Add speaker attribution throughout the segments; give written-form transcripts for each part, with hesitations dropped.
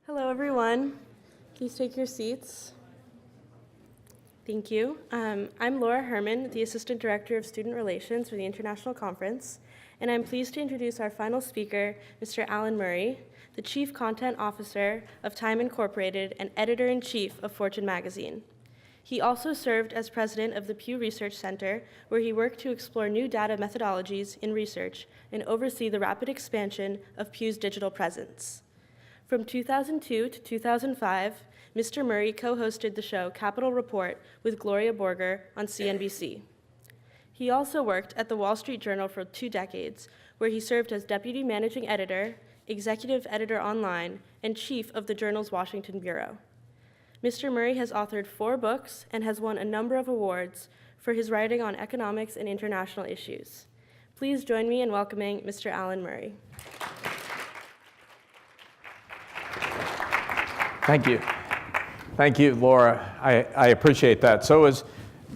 Speaker 1: Hello, everyone. Please take your seats. Thank you. I'm Laura Herman, the Assistant Director of Student Relations for the International Conference, and I'm pleased to introduce our final speaker, Mr. Alan Murray, the Chief Content Officer of Time Incorporated and Editor-in-Chief of Fortune magazine. He also served as president of the Pew Research Center, where he worked to explore new data methodologies in research and oversee the rapid expansion of Pew's digital presence. From 2002 to 2005, Mr. Murray co-hosted the show Capital Report with Gloria Borger on CNBC. He also worked at the Wall Street Journal for 2 decades, where he served as deputy managing editor, executive editor online, and chief of the journal's Washington bureau. Mr. Murray has authored 4 books and has won a number of awards for his writing on economics and international issues. Please join me in welcoming Mr. Alan Murray.
Speaker 2: Thank you. Thank you, Laura. I appreciate that. So as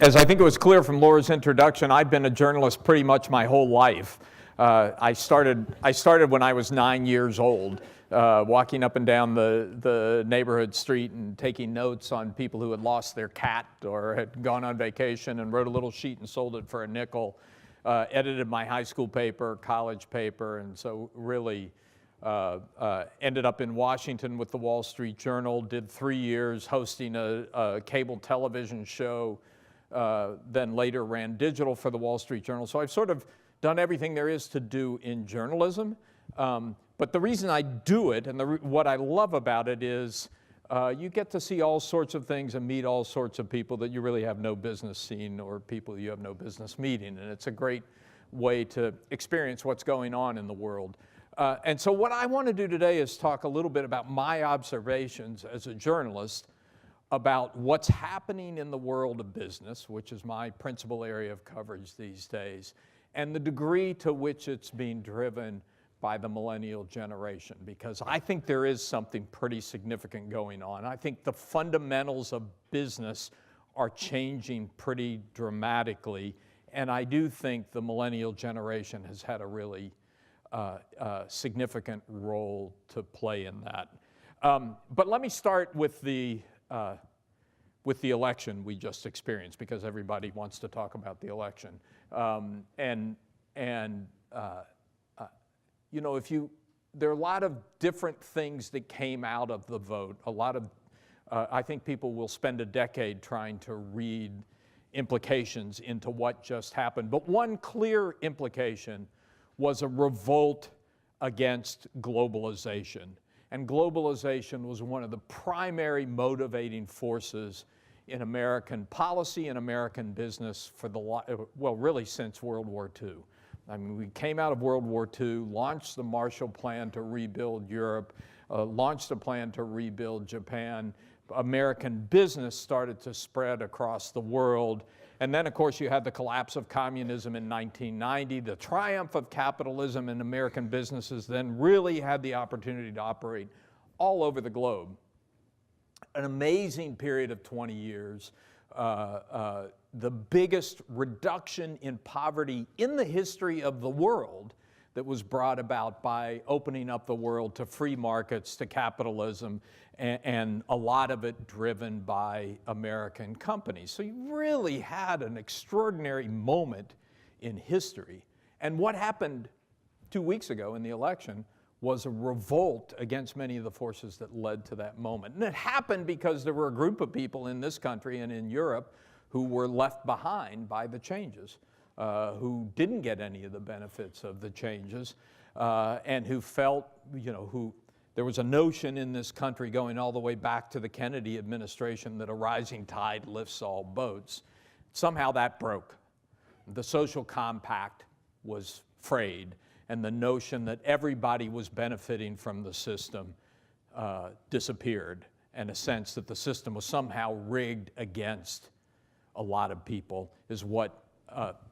Speaker 2: I think it was clear from Laura's introduction, I've been a journalist pretty much my whole life. I started when I was 9 years old, walking up and down the neighborhood street and taking notes on people who had lost their cat or had gone on vacation, and wrote a little sheet and sold it for a nickel. Edited my high school paper, college paper, and so really ended up in Washington with the Wall Street Journal, did 3 years hosting a cable television show, then later ran digital for the Wall Street Journal. So I've sort of done everything there is to do in journalism. But the reason I do it, and what I love about it, is you get to see all sorts of things and meet all sorts of people that you really have no business seeing, or people you have no business meeting. And it's a great way to experience what's going on in the world. And so what I want to do today is talk a little bit about my observations as a journalist about what's happening in the world of business, which is my principal area of coverage these days, and the degree to which it's being driven by the millennial generation, because I think there is something pretty significant going on. I think the fundamentals of business are changing pretty dramatically, and I do think the millennial generation has had a really significant role to play in that. But let me start with the election we just experienced, because everybody wants to talk about the election. You know, there are a lot of different things that came out of the vote. I think people will spend a decade trying to read implications into what just happened. But one clear implication was a revolt against globalization. And globalization was one of the primary motivating forces in American policy and American business for really since World War II. I mean, we came out of World War II, launched the Marshall Plan to rebuild Europe, launched a plan to rebuild Japan. American business started to spread across the world. And then, of course, you had the collapse of communism in 1990. The triumph of capitalism, and American businesses then really had the opportunity to operate all over the globe. An amazing period of 20 years. The biggest reduction in poverty in the history of the world that was brought about by opening up the world to free markets, to capitalism, and a lot of it driven by American companies. So you really had an extraordinary moment in history. And what happened 2 weeks ago in the election was a revolt against many of the forces that led to that moment. And it happened because there were a group of people in this country and in Europe who were left behind by the changes, who didn't get any of the benefits of the changes, and who felt, there was a notion in this country going all the way back to the Kennedy administration that a rising tide lifts all boats. Somehow that broke. The social compact was frayed, and the notion that everybody was benefiting from the system disappeared, and a sense that the system was somehow rigged against a lot of people is what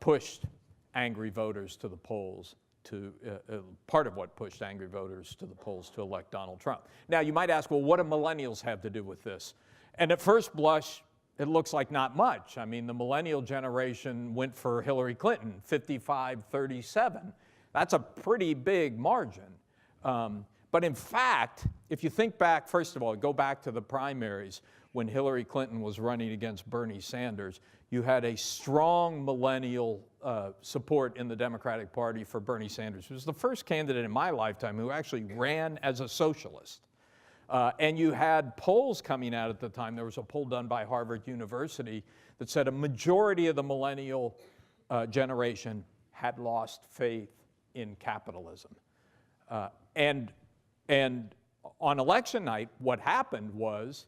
Speaker 2: pushed angry voters to the polls, part of what pushed angry voters to the polls to elect Donald Trump. Now, you might ask, well, what do millennials have to do with this? And at first blush, it looks like not much. I mean, the millennial generation went for Hillary Clinton, 55-37. That's a pretty big margin. But in fact, if you think back, first of all, go back to the primaries when Hillary Clinton was running against Bernie Sanders, you had a strong millennial support in the Democratic Party for Bernie Sanders, who was the first candidate in my lifetime who actually ran as a socialist. And you had polls coming out at the time. There was a poll done by Harvard University that said a majority of the millennial generation had lost faith in capitalism. And on election night, what happened was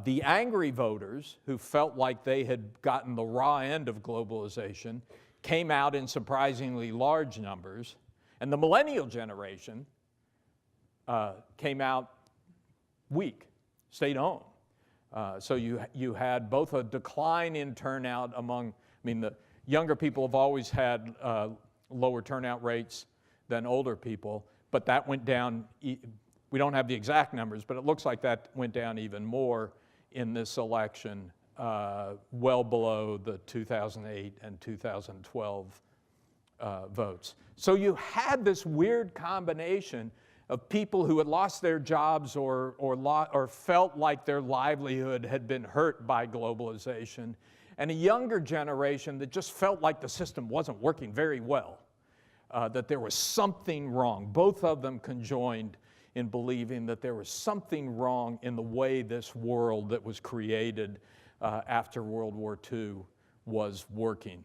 Speaker 2: the angry voters who felt like they had gotten the raw end of globalization came out in surprisingly large numbers, and the millennial generation came out weak, stayed home. So you had both a decline in turnout among, the younger people have always had lower turnout rates than older people, but that went down. We don't have the exact numbers, but it looks like that went down even more in this election, well below the 2008 and 2012 votes. So you had this weird combination of people who had lost their jobs or felt like their livelihood had been hurt by globalization, and a younger generation that just felt like the system wasn't working very well, that there was something wrong. Both of them conjoined in believing that there was something wrong in the way this world that was created after World War II was working.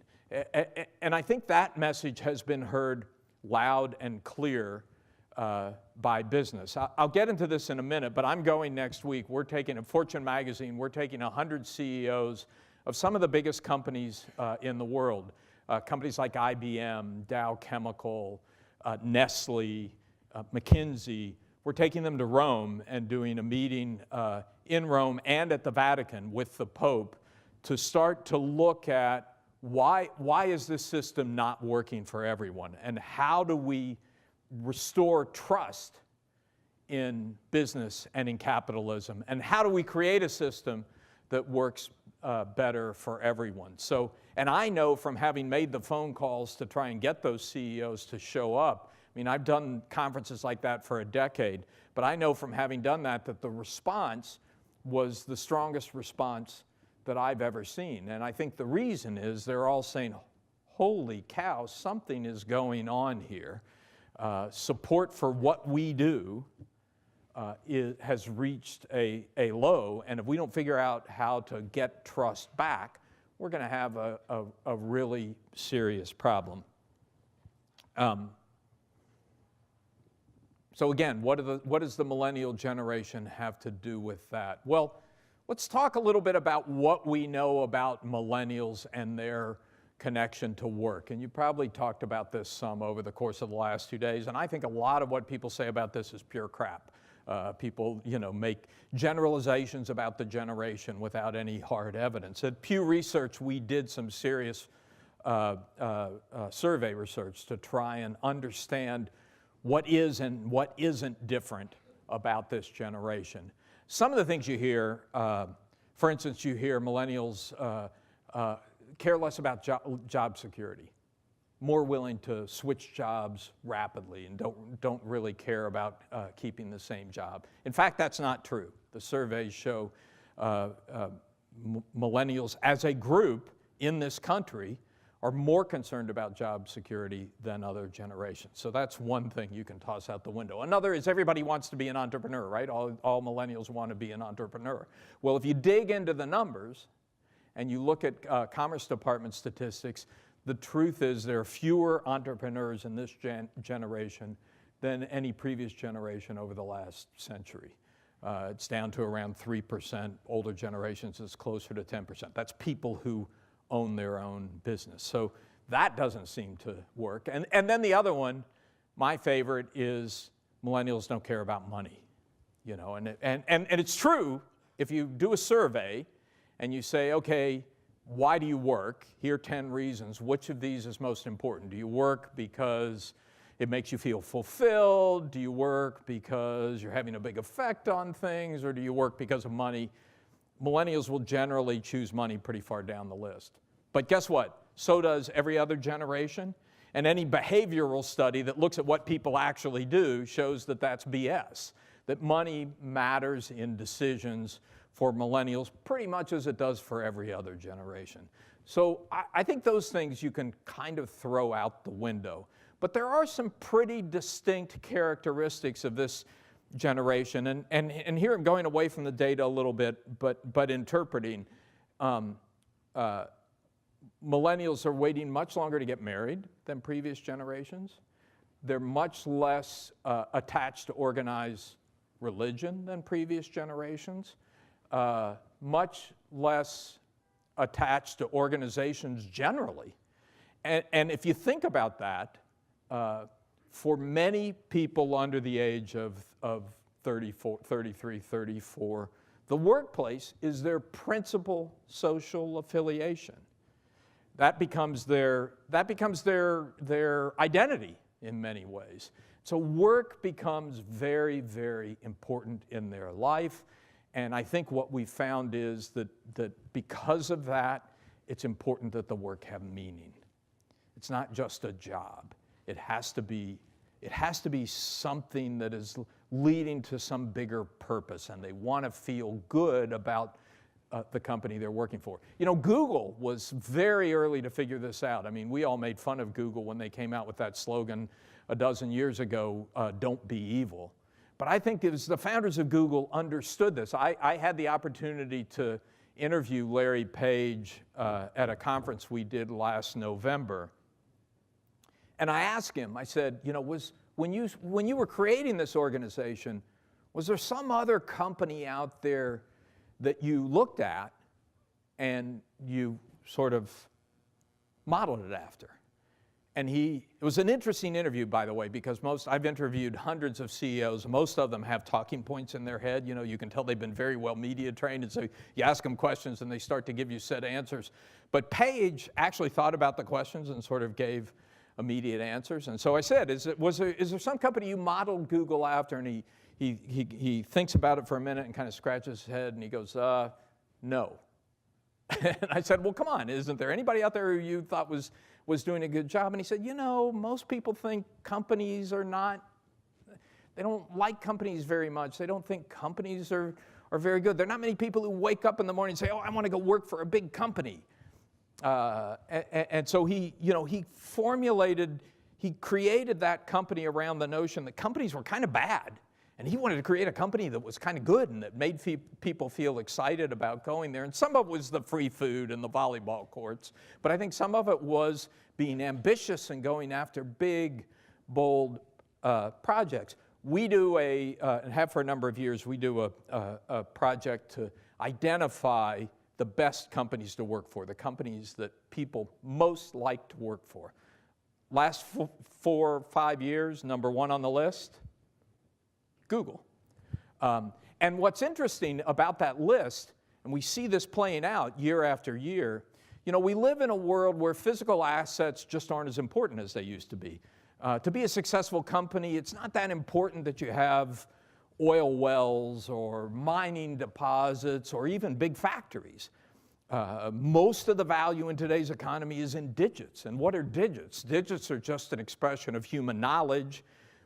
Speaker 2: And I think that message has been heard loud and clear by business. I'll get into this in a minute, but I'm going next week. We're taking, a Fortune magazine, we're taking 100 CEOs of some of the biggest companies in the world. Companies like IBM, Dow Chemical, Nestle, McKinsey. We're taking them to Rome and doing a meeting in Rome and at the Vatican with the Pope to start to look at why is this system not working for everyone, and how do we restore trust in business and in capitalism, and how do we create a system that works better for everyone. So, and I know from having made the phone calls to try and get those CEOs to show up, I've done conferences like that for a decade, but I know from having done that the response was the strongest response that I've ever seen. And I think the reason is they're all saying, holy cow, something is going on here. Support for what we do has reached a low, and if we don't figure out how to get trust back, we're going to have a really serious problem. So again, what does the millennial generation have to do with that? Well, let's talk a little bit about what we know about millennials and their connection to work. And you probably talked about this some over the course of the last 2 days, and I think a lot of what people say about this is pure crap. People, make generalizations about the generation without any hard evidence. At Pew Research, we did some serious survey research to try and understand what is and what isn't different about this generation. Some of the things you hear, for instance, you hear millennials care less about job security, more willing to switch jobs rapidly, and don't really care about keeping the same job. In fact, that's not true. The surveys show millennials as a group in this country are more concerned about job security than other generations. So that's one thing you can toss out the window. Another is everybody wants to be an entrepreneur, right? All millennials want to be an entrepreneur. Well, if you dig into the numbers and you look at Commerce Department statistics, the truth is there are fewer entrepreneurs in this generation than any previous generation over the last century. It's down to around 3%. Older generations is closer to 10%. That's people who own their own business. So that doesn't seem to work. And then the other one, my favorite, is millennials don't care about money. And it's true, if you do a survey and you say, okay, why do you work? Here are 10 reasons. Which of these is most important? Do you work because it makes you feel fulfilled? Do you work because you're having a big effect on things? Or do you work because of money? Millennials will generally choose money pretty far down the list. But guess what? So does every other generation. And any behavioral study that looks at what people actually do shows that that's BS, that money matters in decisions for millennials pretty much as it does for every other generation. So I think those things you can kind of throw out the window. But there are some pretty distinct characteristics of this generation. And here I'm going away from the data a little bit, but interpreting. Millennials are waiting much longer to get married than previous generations. They're much less attached to organized religion than previous generations. Much less attached to organizations generally. And if you think about that, for many people under the age of 33, 34, the workplace is their principal social affiliation. That becomes their identity in many ways. So work becomes very, very important in their life. And I think what we found is that because of that, it's important that the work have meaning. It's not just a job. It has to be something that is leading to some bigger purpose, and they want to feel good about the company they're working for. You know, Google was very early to figure this out. I mean, we all made fun of Google when they came out with that slogan a dozen years ago, don't be evil. But I think it was the founders of Google understood this. I had the opportunity to interview Larry Page at a conference we did last November. And I asked him, I said, you know, when you were creating this organization, was there some other company out there that you looked at and you sort of modeled it after? And it was an interesting interview, by the way, because I've interviewed hundreds of CEOs. Most of them have talking points in their head. You know, you can tell they've been very well media trained, and so you ask them questions and they start to give you set answers. But Page actually thought about the questions and sort of gave immediate answers. And so I said, is there some company you modeled Google after? And he thinks about it for a minute and kind of scratches his head and he goes, no. And I said, well, come on, isn't there anybody out there who you thought was doing a good job? And he said, you know, most people think companies are not, they don't like companies very much. They don't think companies are very good. There are not many people who wake up in the morning and say, oh, I want to go work for a big company. And so he created that company around the notion that companies were kind of bad. And he wanted to create a company that was kind of good and that made people feel excited about going there. And some of it was the free food and the volleyball courts. But I think some of it was being ambitious and going after big, bold projects. We do and have for a number of years, we do a project to identify the best companies to work for, the companies that people most like to work for. Last 4 or 5 years, number one on the list, Google. And what's interesting about that list, and we see this playing out year after year, you know, we live in a world where physical assets just aren't as important as they used to be. To be a successful company, it's not that important that you have oil wells or mining deposits or even big factories. Most of the value in today's economy is in digits. And what are digits? Digits are just an expression of human knowledge,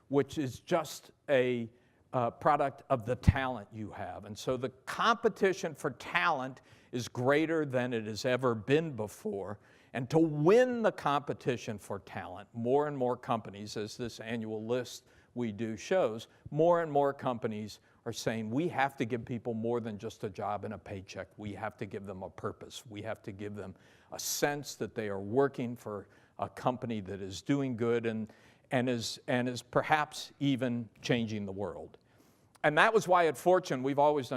Speaker 2: which is just a product of the talent you have. And so the competition for talent is greater than it has ever been before. And to win the competition for talent, more and more companies, as this annual list we do shows, more and more companies are saying we have to give people more than just a job and a paycheck. We have to give them a purpose. We have to give them a sense that they are working for a company that is doing good and is perhaps even changing the world. And that was why at Fortune,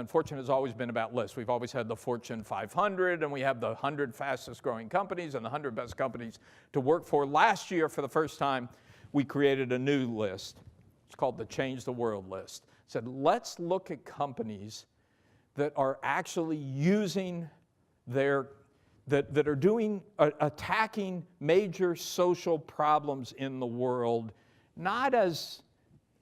Speaker 2: Fortune has always been about lists. We've always had the Fortune 500, and we have the 100 fastest growing companies and the 100 best companies to work for. Last year, for the first time, we created a new list. It's called the Change the World list. It said, let's look at companies that are actually using that are attacking major social problems in the world, not as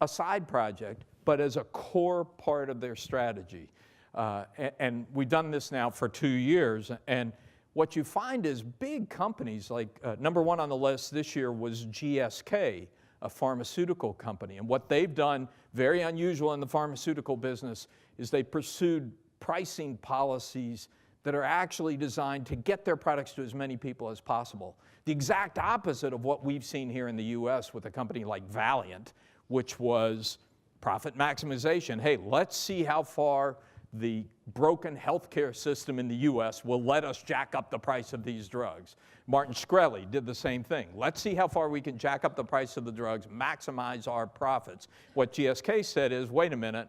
Speaker 2: a side project, but as a core part of their strategy. And we've done this now for 2 years, and what you find is big companies like number one on the list this year was GSK, a pharmaceutical company. And what they've done, very unusual in the pharmaceutical business, is they pursued pricing policies that are actually designed to get their products to as many people as possible. The exact opposite of what we've seen here in the US with a company like Valeant, which was profit maximization. Hey, let's see how far the broken healthcare system in the US will let us jack up the price of these drugs. Martin Shkreli did the same thing. Let's see how far we can jack up the price of the drugs, maximize our profits. What GSK said is, wait a minute,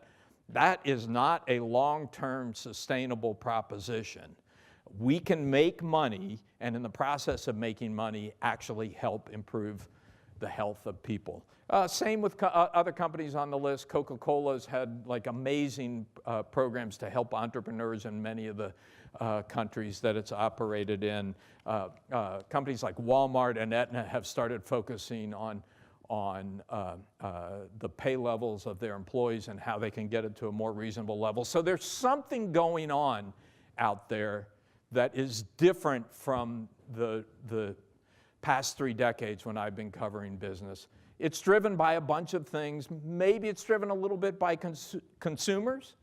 Speaker 2: that is not a long-term sustainable proposition. We can make money, and in the process of making money, actually help improve the health of people. Same with other companies on the list. Coca-Cola's had like amazing programs to help entrepreneurs in many of the countries that it's operated in. Companies like Walmart and Aetna have started focusing on the pay levels of their employees and how they can get it to a more reasonable level. So there's something going on out there that is different from the past 3 decades when I've been covering business. It's driven by a bunch of things. Maybe it's driven a little bit by consumers.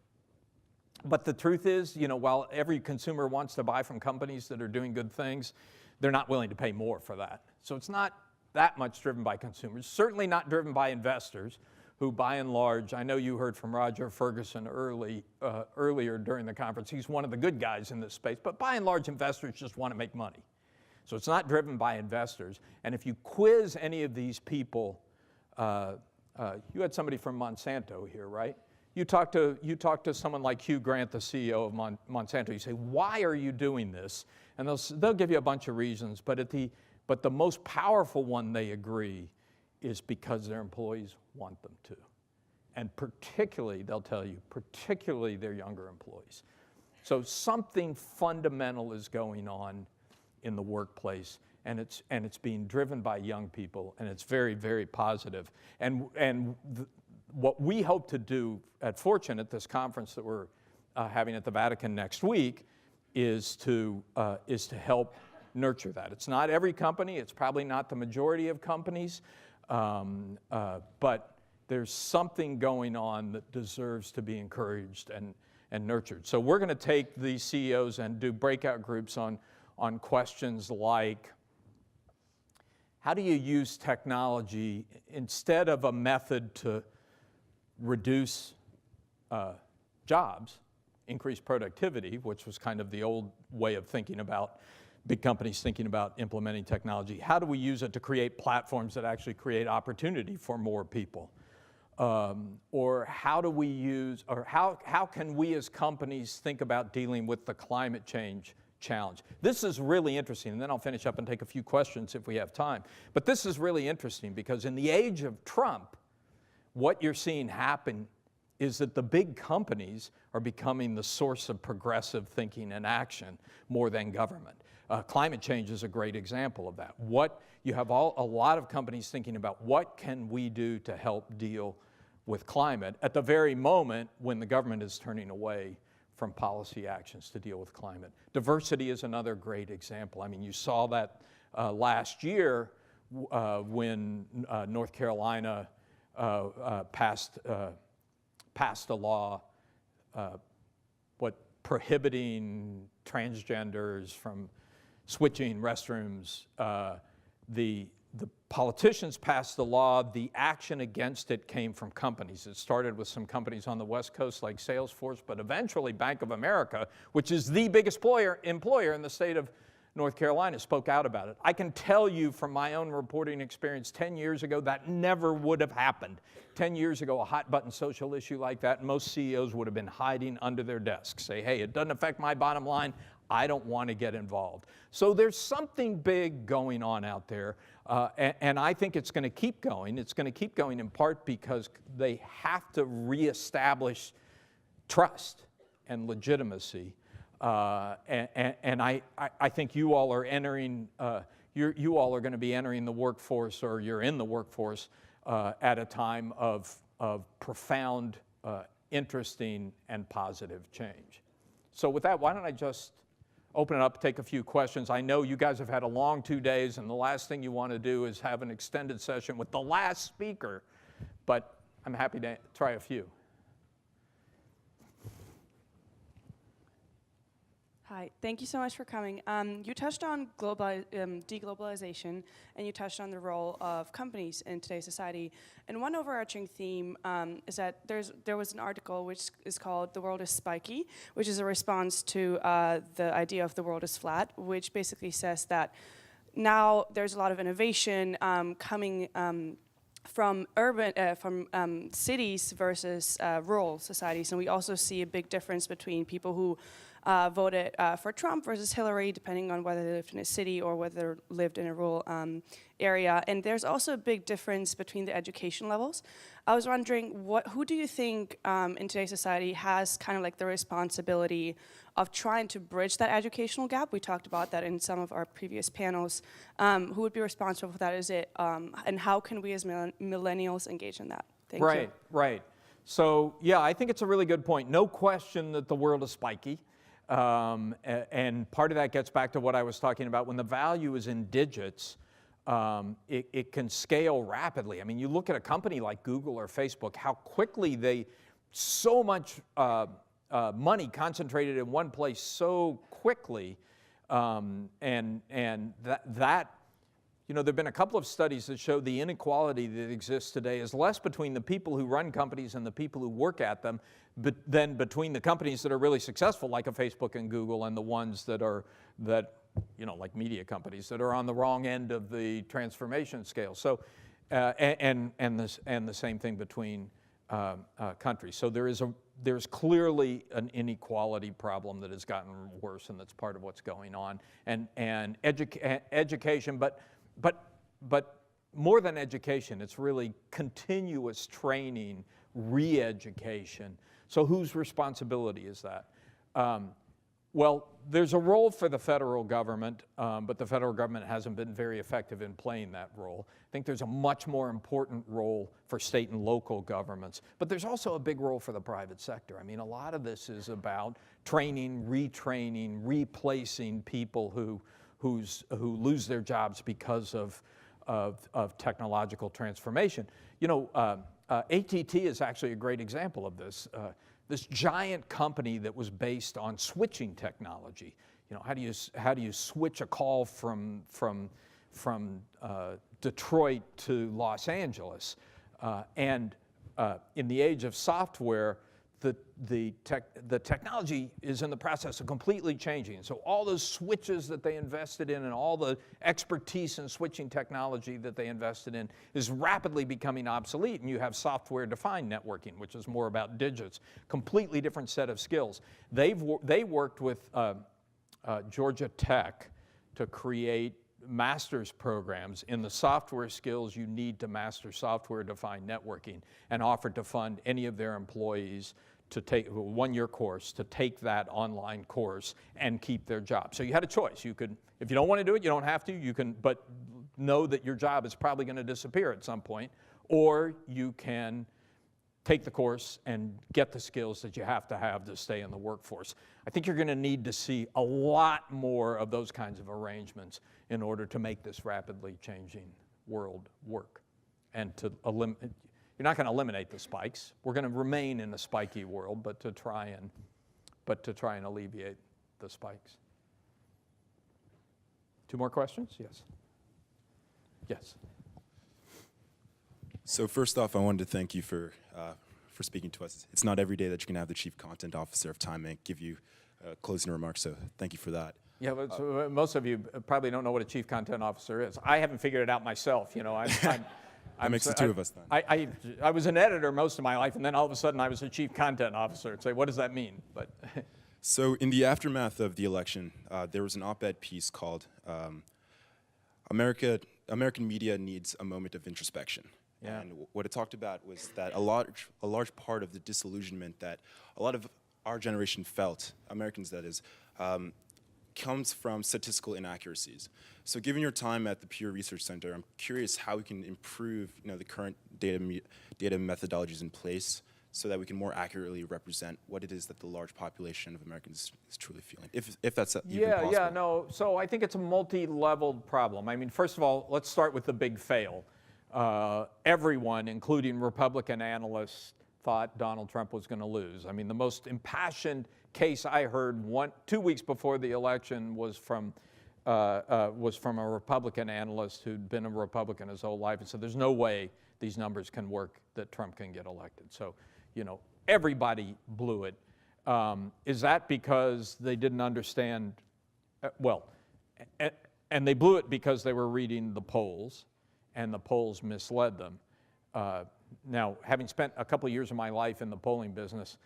Speaker 2: But the truth is, you know, while every consumer wants to buy from companies that are doing good things, they're not willing to pay more for that. So it's not that much driven by consumers, certainly not driven by investors, who by and large, I know you heard from Roger Ferguson earlier during the conference, he's one of the good guys in this space, but by and large, investors just want to make money. So it's not driven by investors. And if you quiz any of these people, you had somebody from Monsanto here, right? You talk to someone like Hugh Grant, the CEO of Monsanto. You say, why are you doing this? And they'll give you a bunch of reasons, but the most powerful one they agree is because their employees want them to. And particularly, they'll tell you, particularly their younger employees. So something fundamental is going on in the workplace, and it's being driven by young people, and it's very, very positive. What we hope to do at Fortune at this conference that we're having at the Vatican next week is to help nurture that. It's not every company, it's probably not the majority of companies, but there's something going on that deserves to be encouraged and nurtured. So we're going to take these CEOs and do breakout groups on questions like, how do you use technology instead of a method to reduce jobs, increase productivity, which was kind of the old way of thinking about big companies thinking about implementing technology. How do we use it to create platforms that actually create opportunity for more people? Or how do we use, or how can we as companies think about dealing with the climate change challenge? This is really interesting, and then I'll finish up and take a few questions if we have time. But this is really interesting because in the age of Trump, what you're seeing happen is that the big companies are becoming the source of progressive thinking and action more than government. Climate change is a great example of that. You have a lot of companies thinking about what can we do to help deal with climate at the very moment when the government is turning away from policy actions to deal with climate. Diversity is another great example. I mean, you saw that last year when North Carolina passed a law prohibiting transgenders from switching restrooms. The politicians passed the law. The action against it came from companies. It started with some companies on the West Coast like Salesforce, but eventually Bank of America, which is the biggest employer in the state of North Carolina, spoke out about it. I can tell you from my own reporting experience 10 years ago, that never would have happened. 10 years ago, a hot-button social issue like that, most CEOs would have been hiding under their desks, say, hey, it doesn't affect my bottom line. I don't want to get involved. So there's something big going on out there, and I think it's going to keep going. It's going to keep going in part because they have to reestablish trust and legitimacy. And I think you all are entering, you all are going to be entering the workforce, or you're in the workforce at a time of profound, interesting, and positive change. So with that, why don't I just open it up, take a few questions. I know you guys have had a long 2 days, and the last thing you want to do is have an extended session with the last speaker, but I'm happy to try a few.
Speaker 3: Hi, thank you so much for coming. You touched on deglobalization, and you touched on the role of companies in today's society. And one overarching theme is that there was an article which is called "The World is Spiky," which is a response to the idea of the world is flat, which basically says that now there's a lot of innovation coming from cities versus rural societies, and we also see a big difference between people who voted for Trump versus Hillary, depending on whether they lived in a city or whether they lived in a rural area. And there's also a big difference between the education levels. I was wondering, who do you think in today's society has kind of like the responsibility of trying to bridge that educational gap? We talked about that in some of our previous panels. Who would be responsible for that? Is it, and how can we as millennials engage in that? Thank you.
Speaker 2: Right. So yeah, I think it's a really good point. No question that the world is spiky. And part of that gets back to what I was talking about. When the value is in digits, it can scale rapidly. I mean, you look at a company like Google or Facebook, how quickly so much money concentrated in one place so quickly, and that you know, there have been a couple of studies that show the inequality that exists today is less between the people who run companies and the people who work at them, but then between the companies that are really successful, like a Facebook and Google, and the ones that you know, like media companies that are on the wrong end of the transformation scale. So, and the same thing between countries. So there's clearly an inequality problem that has gotten worse, and that's part of what's going on. And education, but more than education, it's really continuous training, re-education. So whose responsibility is that? Well, there's a role for the federal government, but the federal government hasn't been very effective in playing that role. I think there's a much more important role for state and local governments, but there's also a big role for the private sector. I mean, a lot of this is about training, retraining, replacing people who lose their jobs because of technological transformation. You know, ATT is actually a great example of this. This giant company that was based on switching technology. You know, how do you switch a call from Detroit to Los Angeles? And in the age of software, the technology is in the process of completely changing. So all those switches that they invested in and all the expertise in switching technology that they invested in is rapidly becoming obsolete, and you have software-defined networking, which is more about digits, completely different set of skills. They worked with Georgia Tech to create master's programs in the software skills you need to master software-defined networking, and offered to fund any of their employees to take a one-year course, to take that online course and keep their job. So you had a choice. You could, if you don't want to do it, you don't have to, you can, but know that your job is probably going to disappear at some point, or you can take the course and get the skills that you have to stay in the workforce. I think you're going to need to see a lot more of those kinds of arrangements in order to make this rapidly changing world work. And to eliminate, you're not going to eliminate the spikes. We're going to remain in a spiky world, but to try and alleviate the spikes. 2 more questions? Yes. Yes.
Speaker 4: So first off, I wanted to thank you for speaking to us. It's not every day that you can have the Chief Content Officer of Time Inc. give you closing remarks, so thank you for that.
Speaker 2: Yeah, but most of you probably don't know what a Chief Content Officer is. I haven't figured it out myself. You know,
Speaker 4: That makes the two of us then.
Speaker 2: I was an editor most of my life, and then all of a sudden I was a Chief Content Officer. I'd say, what does that mean? But
Speaker 4: so in the aftermath of the election, there was an op-ed piece called American Media Needs a Moment of Introspection. Yeah. And what it talked about was that a large part of the disillusionment that a lot of our generation felt, Americans that is, comes from statistical inaccuracies. So given your time at the Pew Research Center, I'm curious how we can improve the current data methodologies in place so that we can more accurately represent what it is that the large population of Americans is truly feeling, if that's even possible.
Speaker 2: Yeah, no. So I think it's a multi-leveled problem. I mean, first of all, let's start with the big fail. Everyone, including Republican analysts, thought Donald Trump was going to lose. I mean, the most impassioned case I heard 2 weeks before the election was from a Republican analyst who'd been a Republican his whole life and said, there's no way these numbers can work that Trump can get elected. So, you know, everybody blew it. Is that because they didn't understand? And they blew it because they were reading the polls, and the polls misled them. Now, having spent a couple of years of my life in the polling business,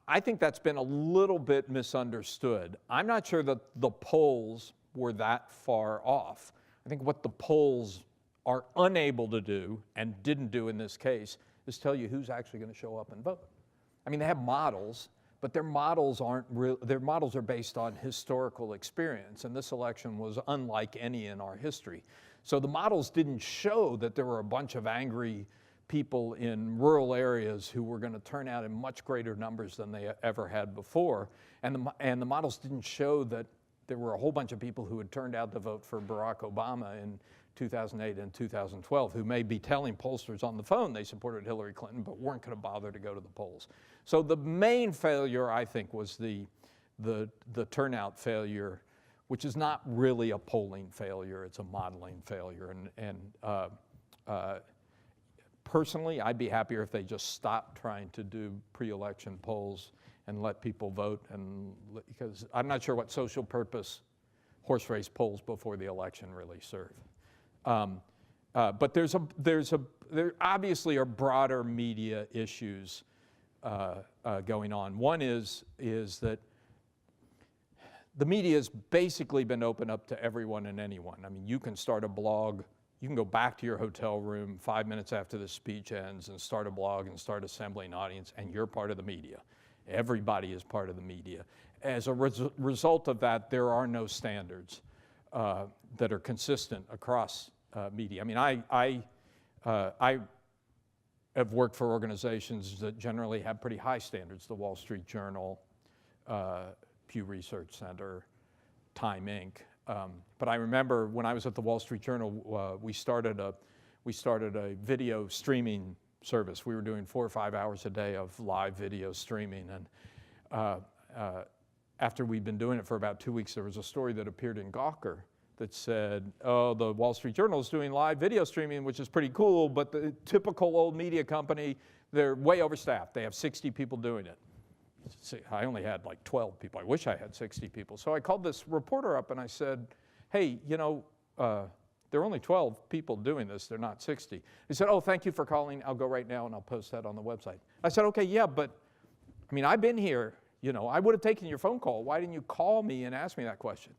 Speaker 2: I think that's been a little bit misunderstood. I'm not sure that the polls were that far off. I think what the polls are unable to do, and didn't do in this case, is tell you who's actually going to show up and vote. I mean, they have models, but their models aren't real. Their models are based on historical experience, and this election was unlike any in our history. So the models didn't show that there were a bunch of angry people in rural areas who were going to turn out in much greater numbers than they ever had before, and the models didn't show that there were a whole bunch of people who had turned out to vote for Barack Obama in 2008 and 2012 who may be telling pollsters on the phone they supported Hillary Clinton but weren't going to bother to go to the polls. So the main failure, I think, was the turnout failure, which is not really a polling failure, it's a modeling failure. Personally, I'd be happier if they just stopped trying to do pre-election polls and let people vote, because I'm not sure what social purpose horse race polls before the election really serve. But there obviously are broader media issues going on. One is that the media has basically been opened up to everyone and anyone. I mean, you can start a blog. You can go back to your hotel room 5 minutes after the speech ends and start a blog and start assembling an audience, and you're part of the media. Everybody is part of the media. As a result of that, there are no standards that are consistent across media. I mean, I have worked for organizations that generally have pretty high standards, the Wall Street Journal, Pew Research Center, Time Inc. But I remember when I was at the Wall Street Journal, we started a video streaming service. We were doing 4 or 5 hours a day of live video streaming, and after we'd been doing it for about 2 weeks, there was a story that appeared in Gawker that said, oh, the Wall Street Journal is doing live video streaming, which is pretty cool, but the typical old media company, they're way overstaffed. They have 60 people doing it. I only had like 12 people. I wish I had 60 people. So I called this reporter up and I said, hey, you know, there are only 12 people doing this. They're not 60. He said, oh, thank you for calling. I'll go right now and I'll post that on the website. I said, okay, yeah, but I mean, I've been here. You know, I would have taken your phone call. Why didn't you call me and ask me that question?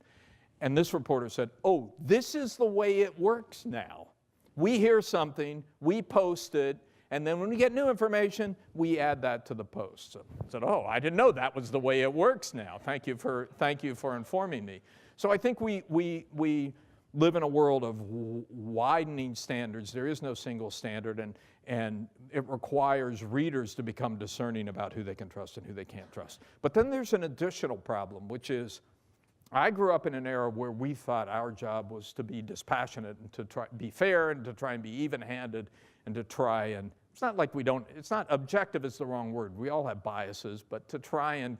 Speaker 2: And this reporter said, oh, this is the way it works now. We hear something, we post it, and then when we get new information, we add that to the post. So I said, oh, I didn't know that was the way it works now. Thank you for informing me. So I think we live in a world of widening standards. There is no single standard, and it requires readers to become discerning about who they can trust and who they can't trust. But then there's an additional problem, which is I grew up in an era where we thought our job was to be dispassionate and to try be fair and to try and be even-handed and to try and, it's not like we don't, it's not, objective is the wrong word. We all have biases, but to try and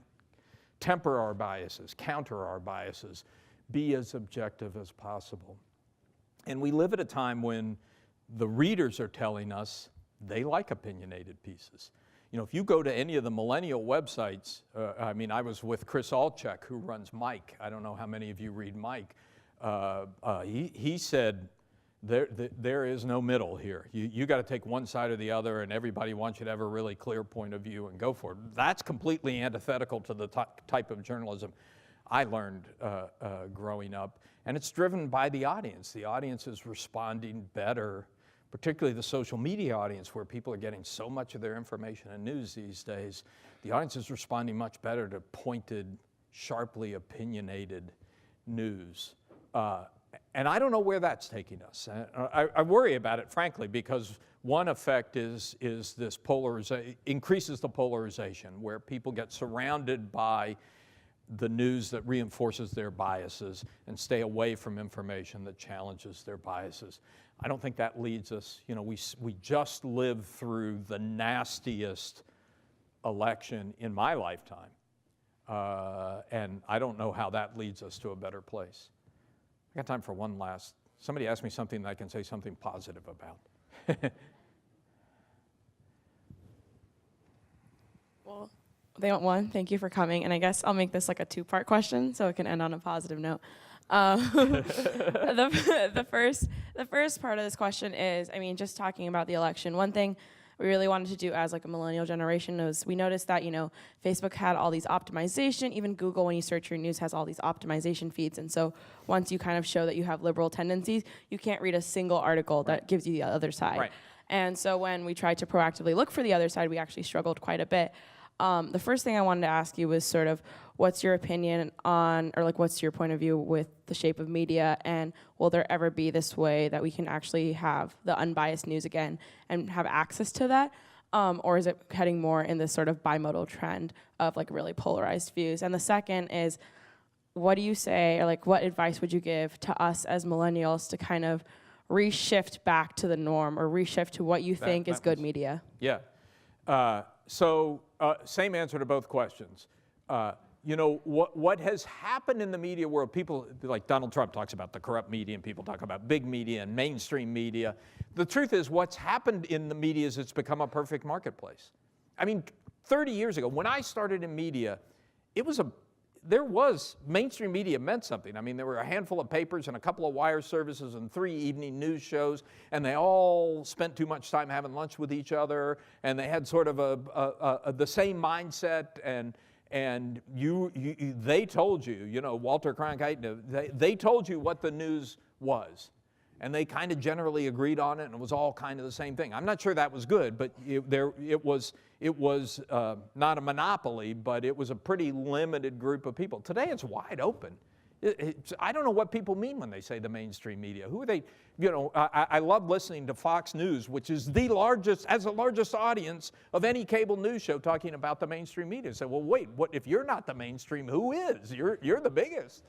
Speaker 2: temper our biases, counter our biases, be as objective as possible. And we live at a time when the readers are telling us they like opinionated pieces. You know, if you go to any of the millennial websites, I mean, I was with Chris Alchek, who runs Mike. I don't know how many of you read Mike. He said, there is no middle here. You got to take one side or the other, and everybody wants you to have a really clear point of view and go for it. That's completely antithetical to the type of journalism I learned growing up, and it's driven by the audience. The audience is responding better, particularly the social media audience, where people are getting so much of their information and news these days. The audience is responding much better to pointed, sharply opinionated news. And I don't know where that's taking us. I worry about it, frankly, because one effect is this increases the polarization, where people get surrounded by the news that reinforces their biases and stay away from information that challenges their biases. I don't think that leads us. You know, we just lived through the nastiest election in my lifetime, and I don't know how that leads us to a better place. I got time for one last. Somebody asked me something that I can say something positive about.
Speaker 5: Well, they want one. Thank you for coming. And I guess I'll make this like a two-part question so it can end on a positive note. The first part of this question is, I mean, just talking about the election. One thing we really wanted to do as like a millennial generation was we noticed that, you know, Facebook had all these optimization, even Google, when you search your news, has all these optimization feeds. And so once you kind of show that you have liberal tendencies, you can't read a single article that gives you the other side.
Speaker 2: Right.
Speaker 5: And so when we tried to proactively look for the other side, we actually struggled quite a bit. The first thing I wanted to ask you was sort of what's your opinion on, or like what's your point of view with the shape of media, and will there ever be this way that we can actually have the unbiased news again and have access to that? Or is it heading more in this sort of bimodal trend of like really polarized views? And the second is, what do you say, or like what advice would you give to us as millennials to kind of reshift back to the norm, or reshift to what you think is good media?
Speaker 2: Yeah. So same answer to both questions. You know, what has happened in the media world, people like Donald Trump talks about the corrupt media, and people talk about big media and mainstream media. The truth is, what's happened in the media is it's become a perfect marketplace. I mean, 30 years ago, when I started in media, mainstream media meant something. I mean, there were a handful of papers and a couple of wire services and 3 evening news shows, and they all spent too much time having lunch with each other, and they had sort of the same mindset, and they told you, you know, Walter Cronkite, they told you what the news was. And they kind of generally agreed on it, and it was all kind of the same thing. I'm not sure that was good, but it was not a monopoly, but it was a pretty limited group of people. Today it's wide open. I don't know what people mean when they say the mainstream media. Who are they? You know, I love listening to Fox News, which is the largest audience of any cable news show, talking about the mainstream media. So, well, wait, what if you're not the mainstream? Who is? You're the biggest.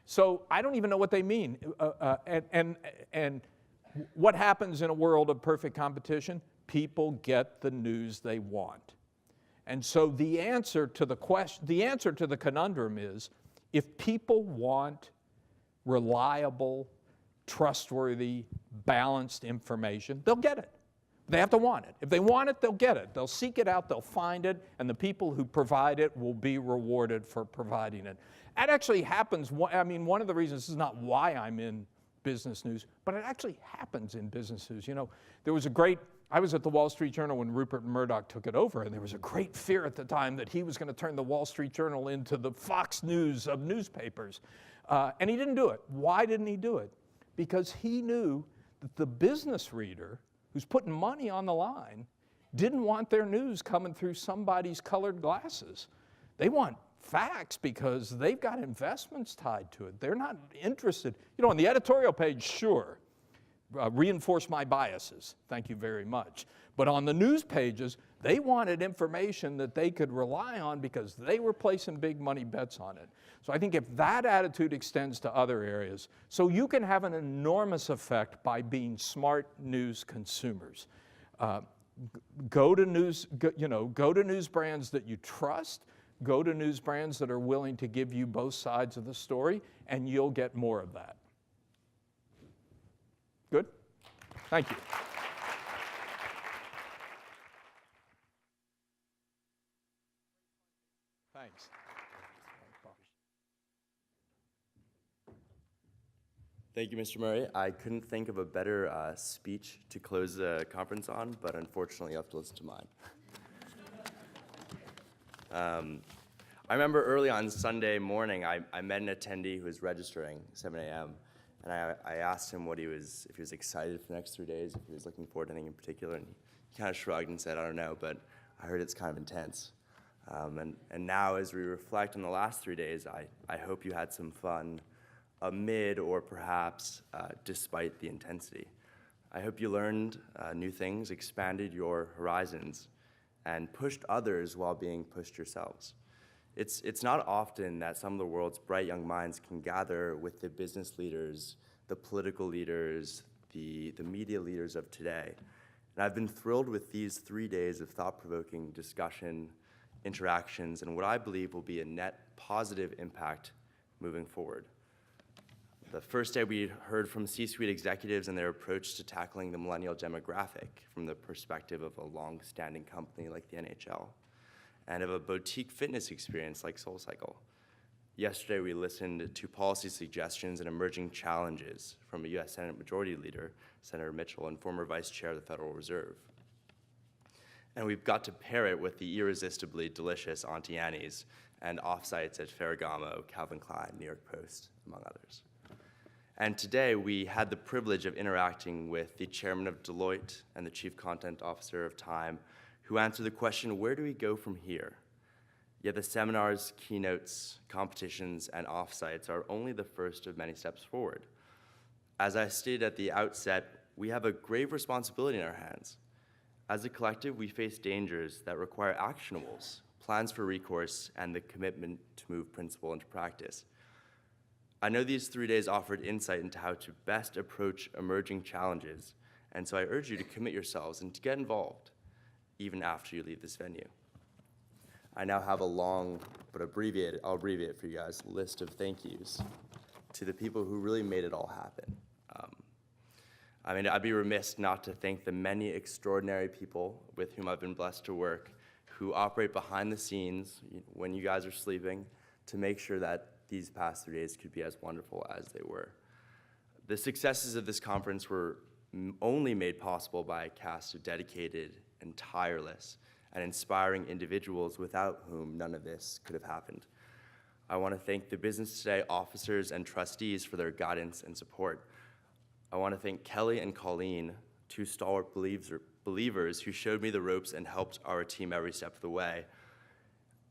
Speaker 2: So I don't even know what they mean. And what happens in a world of perfect competition? People get the news they want. And so the answer to the conundrum is, if people want reliable, trustworthy, balanced information, they'll get it. They have to want it. If they want it, they'll get it. They'll seek it out, they'll find it, and the people who provide it will be rewarded for providing it. That actually happens. I mean, one of the reasons, this is not why I'm in business news, but it actually happens in business news. You know, I was at the Wall Street Journal when Rupert Murdoch took it over, and there was a great fear at the time that he was going to turn the Wall Street Journal into the Fox News of newspapers. And he didn't do it. Why didn't he do it? Because he knew that the business reader who's putting money on the line didn't want their news coming through somebody's colored glasses. They want facts because they've got investments tied to it. They're not interested. You know, on the editorial page, sure, reinforce my biases. Thank you very much. But on the news pages, they wanted information that they could rely on because they were placing big money bets on it. So I think if that attitude extends to other areas, so you can have an enormous effect by being smart news consumers. Go to news brands that you trust. Go to news brands that are willing to give you both sides of the story, and you'll get more of that. Good? Thank you. Thanks.
Speaker 6: Thank you, Mr. Murray. I couldn't think of a better speech to close the conference on, but unfortunately you have to listen to mine. I remember early on Sunday morning, I met an attendee who was registering 7 a.m., and I asked him if he was excited for the next 3 days, if he was looking forward to anything in particular, and he kind of shrugged and said, I don't know, but I heard it's kind of intense. And now as we reflect on the last 3 days, I hope you had some fun amid or perhaps despite the intensity. I hope you learned new things, expanded your horizons, and pushed others while being pushed yourselves. It's not often that some of the world's bright young minds can gather with the business leaders, the political leaders, the media leaders of today. And I've been thrilled with these 3 days of thought-provoking discussion, interactions, and what I believe will be a net positive impact moving forward. The first day we heard from C-suite executives and their approach to tackling the millennial demographic from the perspective of a long-standing company like the NHL and of a boutique fitness experience like SoulCycle. Yesterday we listened to policy suggestions and emerging challenges from a US Senate Majority Leader, Senator Mitchell, and former Vice Chair of the Federal Reserve. And we've got to pair it with the irresistibly delicious Auntie Annie's and offsites at Ferragamo, Calvin Klein, New York Post, among others. And today we had the privilege of interacting with the chairman of Deloitte and the chief content officer of Time, who answered the question, where do we go from here? Yet the seminars, keynotes, competitions, and offsites are only the first of many steps forward. As I stated at the outset, we have a grave responsibility in our hands. As a collective, we face dangers that require actionables, plans for recourse, and the commitment to move principle into practice. I know these 3 days offered insight into how to best approach emerging challenges, and so I urge you to commit yourselves and to get involved, even after you leave this venue. I now have a long, but I'll abbreviate it for you guys, list of thank yous to the people who really made it all happen. I'd be remiss not to thank the many extraordinary people with whom I've been blessed to work, who operate behind the scenes when you guys are sleeping to make sure that these past 3 days could be as wonderful as they were. The successes of this conference were only made possible by a cast of dedicated and tireless and inspiring individuals without whom none of this could have happened. I want to thank the Business Today officers and trustees for their guidance and support. I want to thank Kelly and Colleen, two stalwart believers who showed me the ropes and helped our team every step of the way.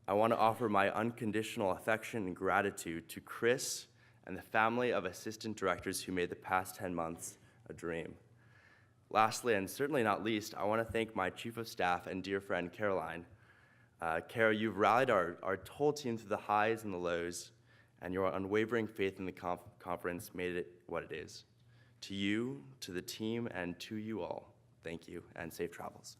Speaker 6: I want to offer my unconditional affection and gratitude to Chris and the family of assistant directors who made the past 10 months a dream. Lastly, and certainly not least, I want to thank my chief of staff and dear friend, Caroline. Cara, you've rallied our whole team through the highs and the lows, and your unwavering faith in the conference made it what it is. To you, to the team, and to you all, thank you, and safe travels.